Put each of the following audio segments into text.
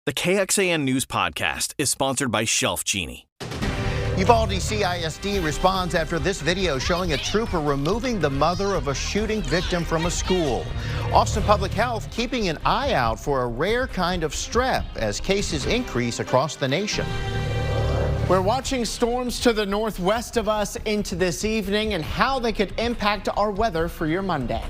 The KXAN News Podcast is sponsored by Shelf Genie. Uvalde CISD responds after this video showing a trooper removing the mother of a shooting victim from a school. Austin Public Health keeping an eye out for a rare kind of strep as cases increase across the nation. We're watching storms to the northwest of us into this evening and how they could impact our weather for your Monday.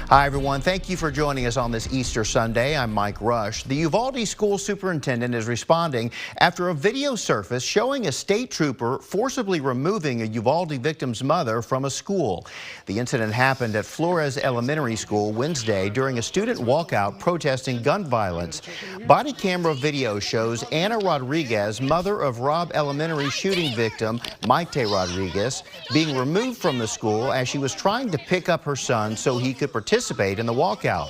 Hi, everyone. Thank you for joining us on this Easter Sunday. I'm Mike Rush. The Uvalde school superintendent is responding after a video surfaced showing a state trooper forcibly removing a Uvalde victim's mother from a school. The incident happened at Flores Elementary School Wednesday during a student walkout protesting gun violence. Body camera video shows Anna Rodriguez, mother of Robb Elementary shooting victim Maite Rodriguez, being removed from the school as she was trying to pick up her son so he could participate in the walkout.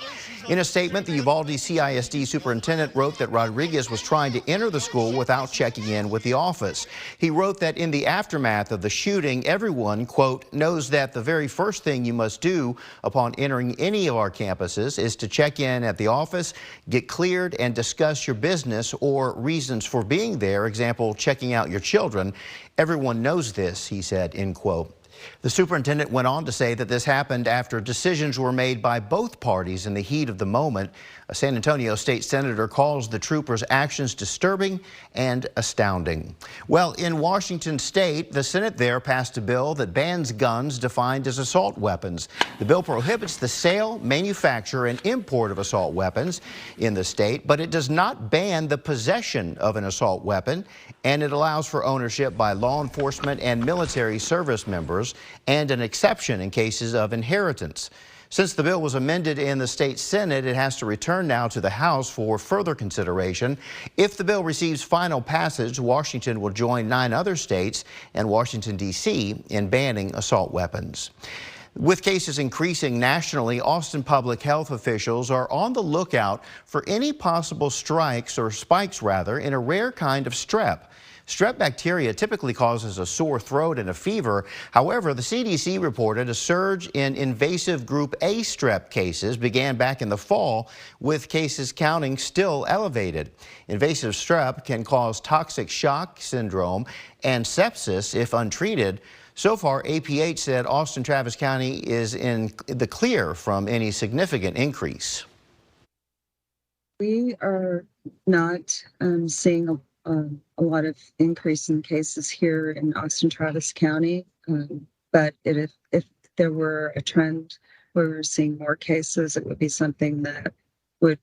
In a statement, the Uvalde CISD superintendent wrote that Rodriguez was trying to enter the school without checking in with the office. He wrote that in the aftermath of the shooting, everyone, quote, knows that the very first thing you must do upon entering any of our campuses is to check in at the office, get cleared, and discuss your business or reasons for being there. Example, checking out your children. Everyone knows this, he said, end quote. The superintendent went on to say that this happened after decisions were made by both parties in the heat of the moment. A San Antonio state senator calls the trooper's actions disturbing and astounding. Well, in Washington state, the Senate there passed a bill that bans guns defined as assault weapons. The bill prohibits the sale, manufacture, and import of assault weapons in the state, but it does not ban the possession of an assault weapon, and it allows for ownership by law enforcement and military service members, and an exception in cases of inheritance. Since the bill was amended in the state Senate, it has to return now to the House for further consideration. If the bill receives final passage, Washington will join 9 other states and Washington, D.C. in banning assault weapons. With cases increasing nationally, Austin public health officials are on the lookout for any possible spikes in a rare kind of strep. Strep bacteria typically causes a sore throat and a fever. However, the CDC reported a surge in invasive group A strep cases began back in the fall, with cases counting still elevated. Invasive strep can cause toxic shock syndrome and sepsis if untreated. So far, APH said Austin Travis County is in the clear from any significant increase. We are not seeing a lot of increase in cases here in Austin Travis County, but if there were a trend where we were seeing more cases, it would be something that would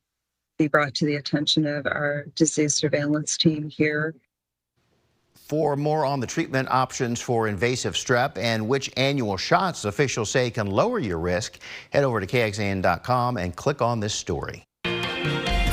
be brought to the attention of our disease surveillance team here. For more on the treatment options for invasive strep and which annual shots officials say can lower your risk, head over to KXAN.com and click on this story.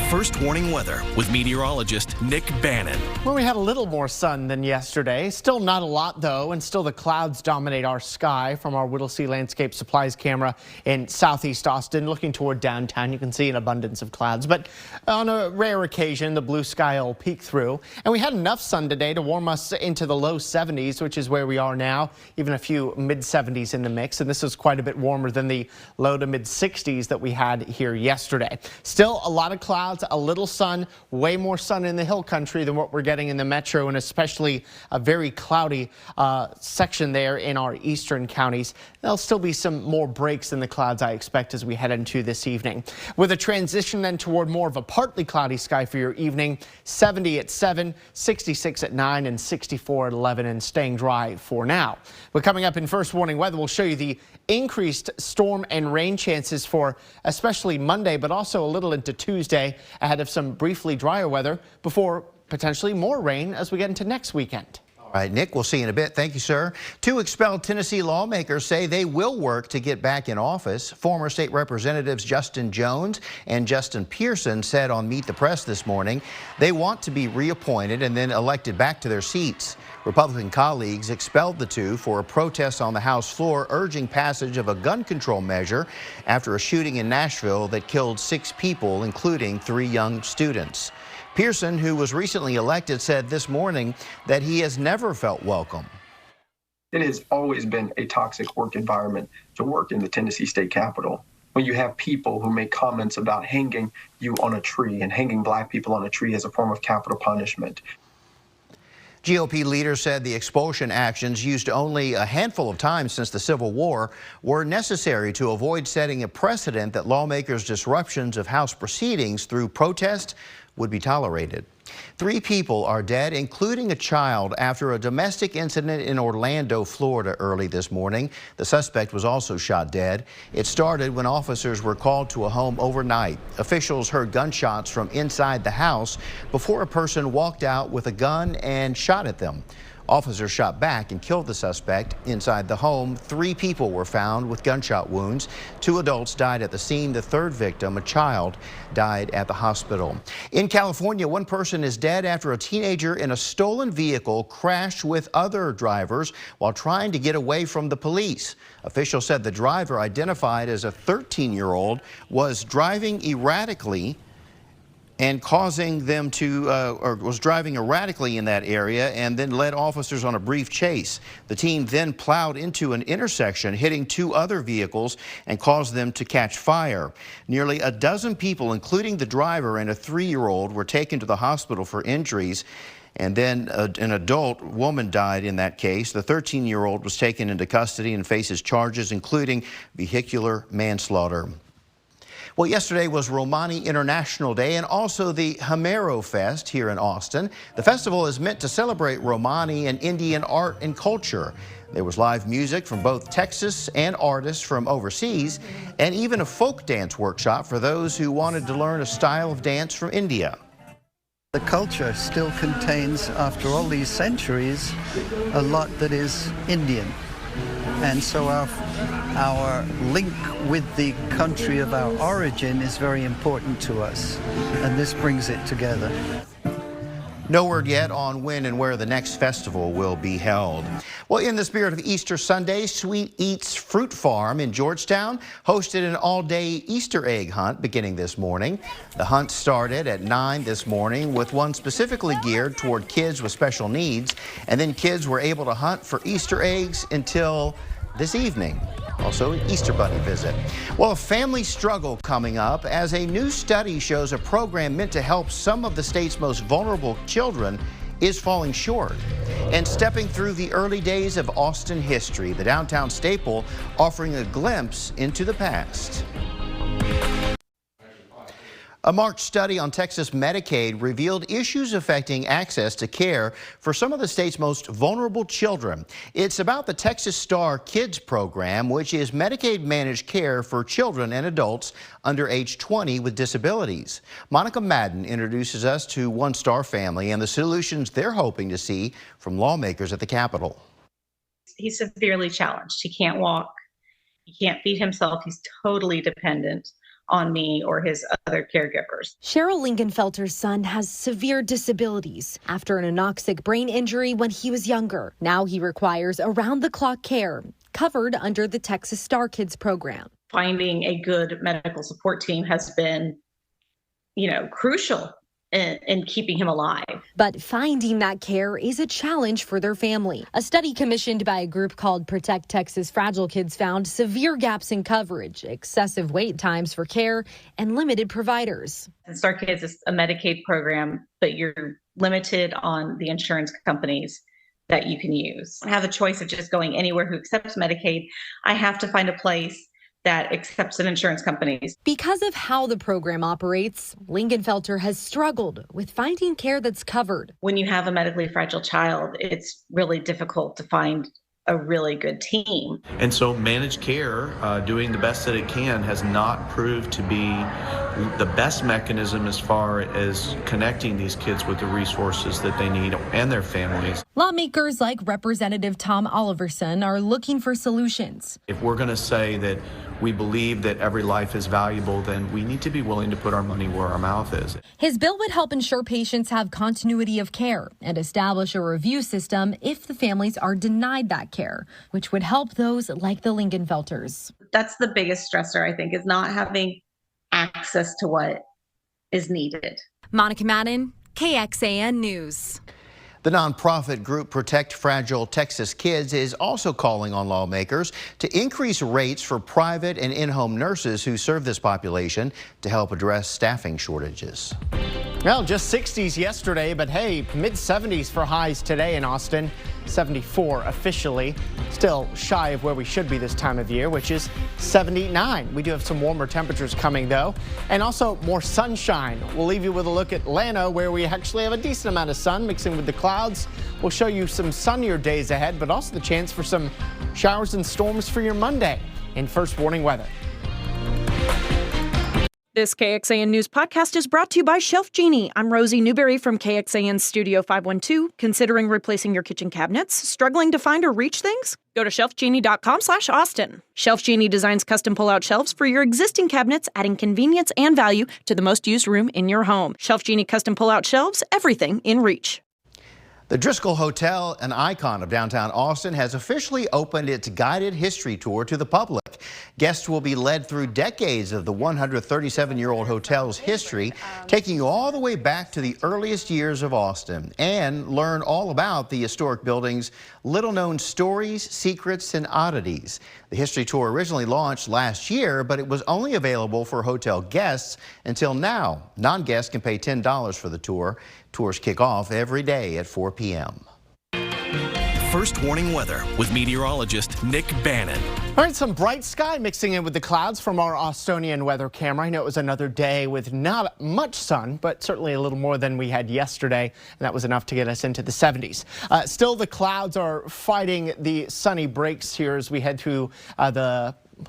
First warning weather with meteorologist Nick Bannon. Well, we had a little more sun than yesterday. Still not a lot, though, and still the clouds dominate our sky from our Whittlesey Landscape Supplies camera in southeast Austin. Looking toward downtown, you can see an abundance of clouds, but on a rare occasion, the blue sky will peek through. And we had enough sun today to warm us into the low 70s, which is where we are now, even a few mid 70s in the mix. And this is quite a bit warmer than the low to mid 60s that we had here yesterday. Still a lot of clouds, a little sun, way more sun in the hill country than what we're getting in the metro, and especially a very cloudy section there in our eastern counties. There'll still be some more breaks in the clouds, I expect, as we head into this evening. With a transition then toward more of a partly cloudy sky for your evening, 70 at 7, 66 at 9, and 64 at 11, and staying dry for now. But coming up in First Warning Weather, we'll show you the increased storm and rain chances for especially Monday, but also a little into Tuesday, ahead of some briefly drier weather before potentially more rain as we get into next weekend. All right, Nick, we'll see you in a bit. Thank you, sir. 2 expelled Tennessee lawmakers say they will work to get back in office. Former state representatives Justin Jones and Justin Pearson said on Meet the Press this morning they want to be reappointed and then elected back to their seats. Republican colleagues expelled the 2 for a protest on the House floor urging passage of a gun control measure after a shooting in Nashville that killed 6 people, including 3 young students. Pearson, who was recently elected, said this morning that he has never felt welcome. It has always been a toxic work environment to work in the Tennessee State Capitol. when you have people who make comments about hanging you on a tree and hanging Black people on a tree as a form of capital punishment. GOP leaders said the expulsion actions, used only a handful of times since the Civil War, were necessary to avoid setting a precedent that lawmakers' disruptions of House proceedings through protest would be tolerated. 3 people are dead, including a child, after a domestic incident in Orlando, Florida early this morning. The suspect was also shot dead. It started when officers were called to a home overnight. Officials heard gunshots from inside the house before a person walked out with a gun and shot at them. Officers shot back and killed the suspect. Inside the home, 3 people were found with gunshot wounds. 2 adults died at the scene. The 3rd victim, a child, died at the hospital. In California, 1 person is dead after a teenager in a stolen vehicle crashed with other drivers while trying to get away from the police. Officials said the driver, identified as a 13-year-old, was driving erratically and causing them to, or was driving erratically in that area, and then led officers on a brief chase. The team then plowed into an intersection, hitting 2 other vehicles and caused them to catch fire. Nearly a dozen people, including the driver and a 3-year-old, were taken to the hospital for injuries. And then an adult woman died in that case. The 13-year-old was taken into custody and faces charges including vehicular manslaughter. Well, yesterday was Romani International Day and also the Hamero Fest here in Austin. The festival is meant to celebrate Romani and Indian art and culture. There was live music from both Texas and artists from overseas, and even a folk dance workshop for those who wanted to learn a style of dance from India. The culture still contains, after all these centuries, a lot that is Indian. And so our link with the country of our origin is very important to us, and this brings it together. No word yet on when and where the next festival will be held. Well, in the spirit of Easter Sunday, Sweet Eats Fruit Farm in Georgetown hosted an all-day Easter egg hunt beginning this morning. The hunt started at 9 this morning with one specifically geared toward kids with special needs, and then kids were able to hunt for Easter eggs until this evening. Also, an Easter Bunny visit. Well, a family struggle coming up as a new study shows a program meant to help some of the state's most vulnerable children is falling short. And stepping through the early days of Austin history, the downtown staple offering a glimpse into the past. A March study on Texas Medicaid revealed issues affecting access to care for some of the state's most vulnerable children. It's about the Texas Star Kids program, which is Medicaid managed care for children and adults under age 20 with disabilities. Monica Madden introduces us to One Star family and the solutions they're hoping to see from lawmakers at the Capitol. He's severely challenged. He can't walk. He can't feed himself. He's totally dependent on me or his other caregivers. Cheryl Lingenfelter's son has severe disabilities after an anoxic brain injury when he was younger. Now he requires around-the-clock care covered under the Texas Star Kids program. Finding a good medical support team has been, crucial in keeping him alive. But finding that care is a challenge for their family. A study commissioned by a group called Protect Texas Fragile Kids found severe gaps in coverage, excessive wait times for care, and limited providers. Star Kids is a Medicaid program, but you're limited on the insurance companies that you can use. I have a choice of just going anywhere who accepts Medicaid. I have to find a place that accepts an insurance companies. Because of how the program operates, Lingenfelter has struggled with finding care that's covered. When you have a medically fragile child, it's really difficult to find a really good team. And so managed care, doing the best that it can, has not proved to be the best mechanism as far as connecting these kids with the resources that they need and their families. Lawmakers like Representative Tom Oliverson are looking for solutions. If we're going to say that we believe that every life is valuable, then we need to be willing to put our money where our mouth is. His bill would help ensure patients have continuity of care and establish a review system if the families are denied that care, which would help those like the Lingenfelters. That's the biggest stressor, I think, is not having access to what is needed. Monica Madden, KXAN News. The nonprofit group Protect Fragile Texas Kids is also calling on lawmakers to increase rates for private and in-home nurses who serve this population to help address staffing shortages. Well, just 60s yesterday, but hey, mid-70s for highs today in Austin. 74 officially. Still shy of where we should be this time of year, which is 79. We do have some warmer temperatures coming, though, and also more sunshine. We'll leave you with a look at Atlanta, where we actually have a decent amount of sun mixing with the clouds. We'll show you some sunnier days ahead, but also the chance for some showers and storms for your Monday in First Warning Weather. This KXAN News podcast is brought to you by Shelf Genie. I'm Rosie Newberry from KXAN Studio 512. Considering replacing your kitchen cabinets? Struggling to find or reach things? Go to shelfgenie.com/Austin. Shelf Genie designs custom pull-out shelves for your existing cabinets, adding convenience and value to the most used room in your home. Shelf Genie custom pull-out shelves, everything in reach. The Driscoll Hotel, an icon of downtown Austin, has officially opened its guided history tour to the public. Guests will be led through decades of the 137-year-old hotel's history, taking you all the way back to the earliest years of Austin, and learn all about the historic building's little-known stories, secrets, and oddities. The history tour originally launched last year, but it was only available for hotel guests until now. Non-guests can pay $10 for the tour. Tours kick off every day at 4 p.m. First Warning Weather with meteorologist Nick Bannon. All right, some bright sky mixing in with the clouds from our Austonian weather camera. I know it was another day with not much sun, but certainly a little more than we had yesterday, and that was enough to get us into the 70s. Still, the clouds are fighting the sunny breaks here as we head through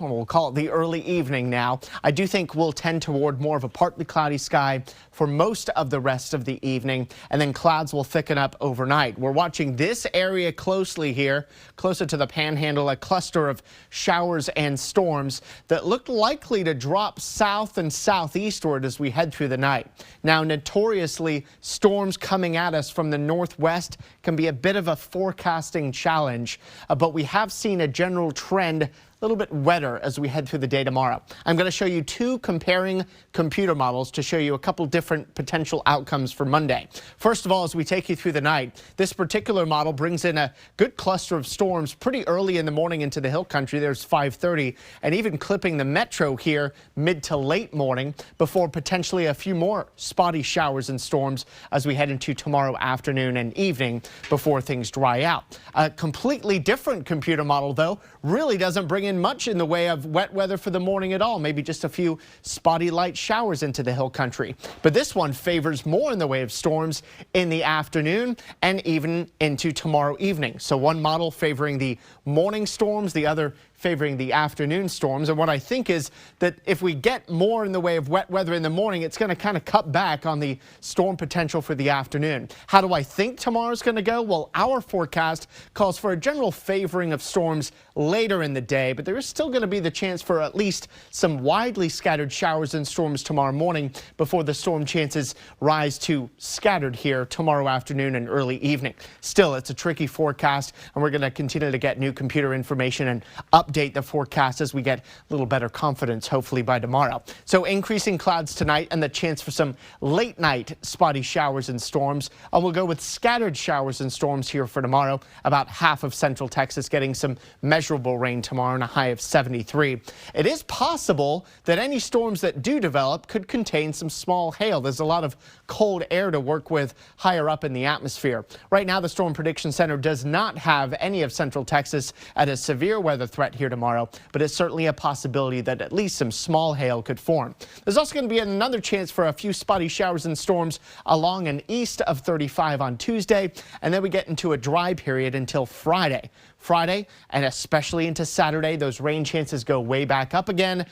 we'll call it the early evening now. I do think we'll tend toward more of a partly cloudy sky for most of the rest of the evening, and then clouds will thicken up overnight. We're watching this area closely here, closer to the panhandle, a cluster of showers and storms that look likely to drop south and southeastward as we head through the night. Now, notoriously, storms coming at us from the northwest can be a bit of a forecasting challenge, but we have seen a general trend a little bit wetter as we head through the day tomorrow. I'm going to show you two comparing computer models to show you a couple different potential outcomes for Monday. First of all, as we take you through the night, this particular model brings in a good cluster of storms pretty early in the morning into the hill country. There's 5:30, and even clipping the metro here mid to late morning before potentially a few more spotty showers and storms as we head into tomorrow afternoon and evening before things dry out. A completely different computer model, though, really doesn't bring in much in the way of wet weather for the morning at all, maybe just a few spotty light showers into the hill country. But this one favors more in the way of storms in the afternoon and even into tomorrow evening. So one model favoring the morning storms, the other favoring the afternoon storms. And what I think is that if we get more in the way of wet weather in the morning, it's going to kind of cut back on the storm potential for the afternoon. How do I think tomorrow's going to go? Well, our forecast calls for a general favoring of storms later in the day, but there is still going to be the chance for at least some widely scattered showers and storms tomorrow morning before the storm chances rise to scattered here tomorrow afternoon and early evening. Still, it's a tricky forecast, and we're going to continue to get new computer information and update the forecast as we get a little better confidence, hopefully by tomorrow. So increasing clouds tonight and the chance for some late night spotty showers and storms. We'll go with scattered showers and storms here for tomorrow. About half of central Texas getting some measurable rain tomorrow and a high of 73. It is possible that any storms that do develop could contain some small hail. There's a lot of cold air to work with higher up in the atmosphere. Right now, the Storm Prediction Center does not have any of central Texas at a severe weather threat here tomorrow, but it's certainly a possibility that at least some small hail could form. There's also going to be another chance for a few spotty showers and storms along and east of 35 on Tuesday, and then we get into a dry period until Friday. And especially into Saturday, those rain chances go way back up again,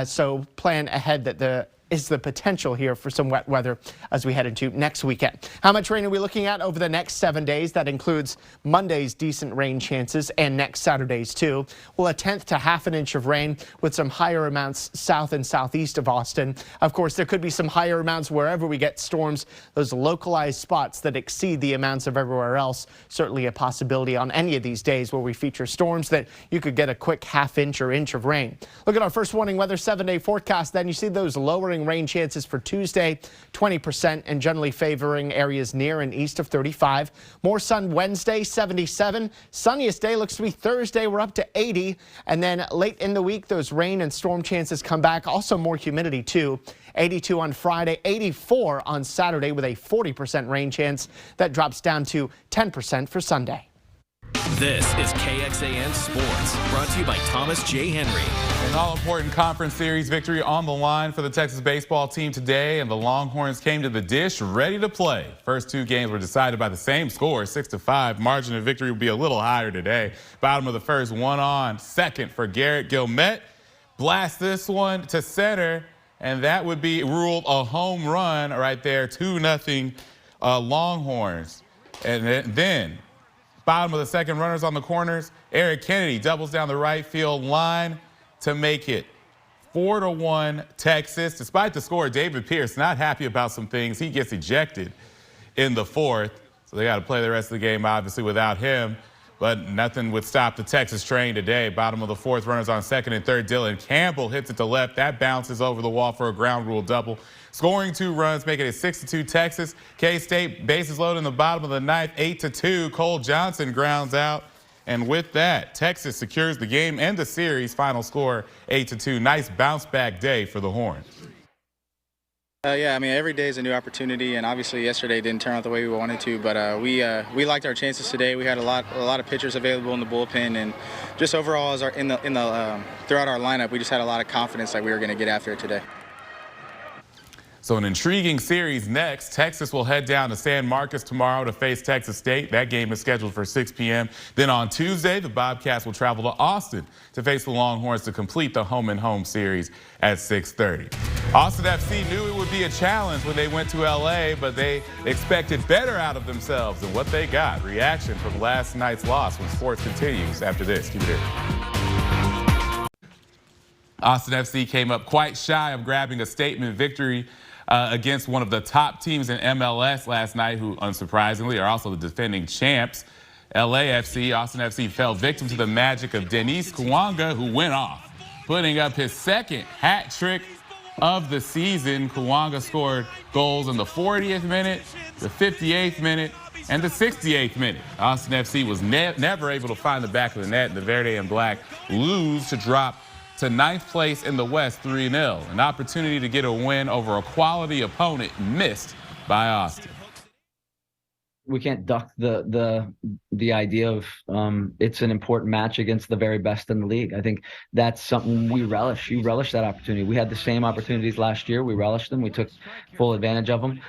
so plan ahead that there is the potential here for some wet weather as we head into next weekend. How much rain are we looking at over the next 7 days? That includes Monday's decent rain chances and next Saturday's too. Well, 1/10 to half an inch of rain with some higher amounts south and southeast of Austin. Of course, there could be some higher amounts wherever we get storms, those localized spots that exceed the amounts of everywhere else. Certainly a possibility on any of these days where we feature storms that you could get a quick half inch or inch of rain. Look at our First Warning Weather 7-day forecast. Then you see those lowering morning rain chances for Tuesday, 20%, and generally favoring areas near and east of 35. More sun Wednesday, 77. Sunniest day looks to be Thursday. We're up to 80. And then late in the week, those rain and storm chances come back. Also more humidity, too. 82 on Friday, 84 on Saturday with a 40% rain chance. That drops down to 10% for Sunday. This is KXAN Sports, brought to you by Thomas J. Henry. An all-important conference series victory on the line for the Texas baseball team today, and the Longhorns came to the dish ready to play. First two games were decided by the same score, 6-5. Margin of victory will be a little higher today. Bottom of the first, one on. Second for Garrett Gilmette. Blast this one to center, and that would be ruled a home run right there, 2-0 Longhorns. And then bottom of the second, runners on the corners. Eric Kennedy doubles down the right field line to make it 4-1 Texas. Despite the score, David Pierce not happy about some things. He gets ejected in the fourth. So they got to play the rest of the game, obviously, without him. But nothing would stop the Texas train today. Bottom of the fourth, runners on second and third. Dylan Campbell hits it to left. That bounces over the wall for a ground rule double. Scoring 2 runs, making it 6-2 Texas. K-State bases loaded in the bottom of the ninth, 8-2. Cole Johnson grounds out. And with that, Texas secures the game and the series. Final score 8-2. Nice bounce back day for the Horns. Yeah, I mean, every day is a new opportunity, and obviously yesterday didn't turn out the way we wanted to, but we liked our chances today. We had a lot of pitchers available in the bullpen, and just overall as throughout our lineup, we just had a lot of confidence that we were going to get after it today. So an intriguing series next. Texas will head down to San Marcos tomorrow to face Texas State. That game is scheduled for 6 p.m. Then on Tuesday, the Bobcats will travel to Austin to face the Longhorns to complete the home-and-home series at 6:30. Austin FC knew it would be a challenge when they went to L.A., but they expected better out of themselves than what they got. Reaction from last night's loss when sports continues after this. Keep it here. Austin FC came up quite shy of grabbing a statement victory against one of the top teams in MLS last night, who unsurprisingly are also the defending champs. LAFC, Austin FC fell victim to the magic of Denis Kawanga, who went off, putting up his second hat trick of the season. Kawanga scored goals in the 40th minute, the 58th minute, and the 68th minute. Austin FC was never able to find the back of the net, and the Verde and Black lose to drop to 9th place in the West 3-0. An opportunity to get a win over a quality opponent missed by Austin. We can't duck the idea of it's an important match against the very best in the league. I think that's something we relish. You relish that opportunity. We had the same opportunities last year. We relished them. We took full advantage of them.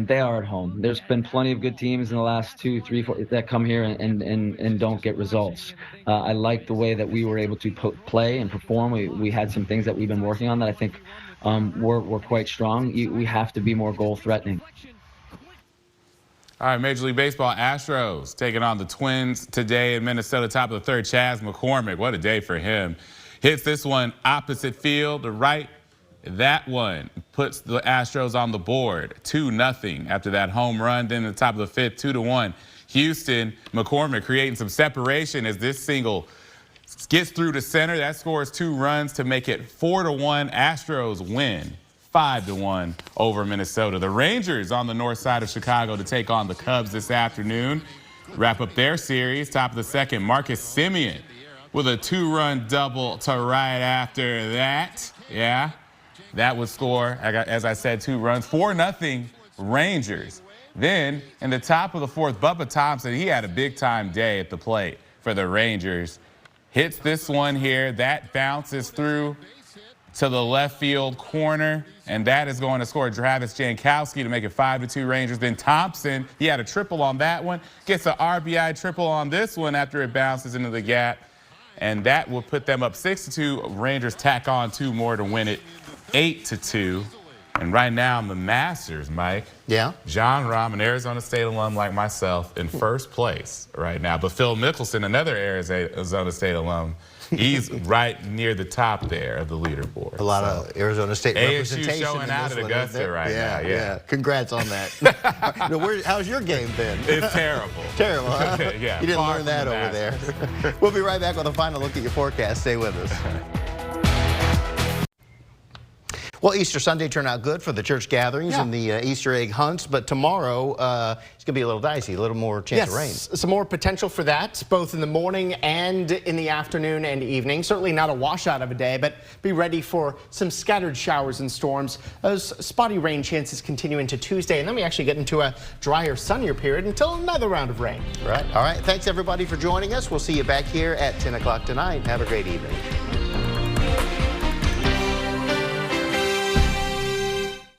They are at home. There's been plenty of good teams in the last 2, 3, 4 that come here and don't get results. I like the way that we were able to play and perform. We had some things that we've been working on that I think were quite strong. We have to be more goal threatening. All right, Major League Baseball, Astros taking on the Twins today in Minnesota. Top of the third, Chas McCormick. What a day for him. Hits this one opposite field to right. That one puts the Astros on the board, 2-0 after that home run. Then in the top of the fifth, 2-1. Houston, McCormick creating some separation as this single gets through to center. That scores 2 runs to make it 4-1. Astros win 5-1 over Minnesota. The Rangers on the north side of Chicago to take on the Cubs this afternoon. Wrap up their series. Top of the second, Marcus Semien with a 2-run double to right after that. Yeah, that would score, as I said, 2 runs. 4-0 Rangers. Then in the top of the fourth, Bubba Thompson, he had a big-time day at the plate for the Rangers. Hits this one here. That bounces through to the left field corner, and that is going to score Travis Jankowski to make it 5-2 Rangers. Then Thompson, he had a triple on that one, gets an RBI triple on this one after it bounces into the gap, and that will put them up 6-2. Rangers tack on 2 more to win it 8-2. And right now, the Masters, Mike. Yeah. John Rahm, an Arizona State alum like myself, in first place right now. But Phil Mickelson, another Arizona State alum, he's right near the top there of the leaderboard. A lot of Arizona State representation. ASU showing out at Augusta right now. Yeah. Congrats on that. How's your game been? It's terrible. Terrible, huh? Yeah. You didn't learn that over there. We'll be right back with a final look at your forecast. Stay with us. Well, Easter Sunday turned out good for the church gatherings and the Easter egg hunts, but tomorrow it's going to be a little dicey, a little more chance of rain. Some more potential for that, both in the morning and in the afternoon and evening. Certainly not a washout of a day, but be ready for some scattered showers and storms. Those spotty rain chances continue into Tuesday, and then we actually get into a drier, sunnier period until another round of rain. Right. All right. Thanks, everybody, for joining us. We'll see you back here at 10 o'clock tonight. Have a great evening.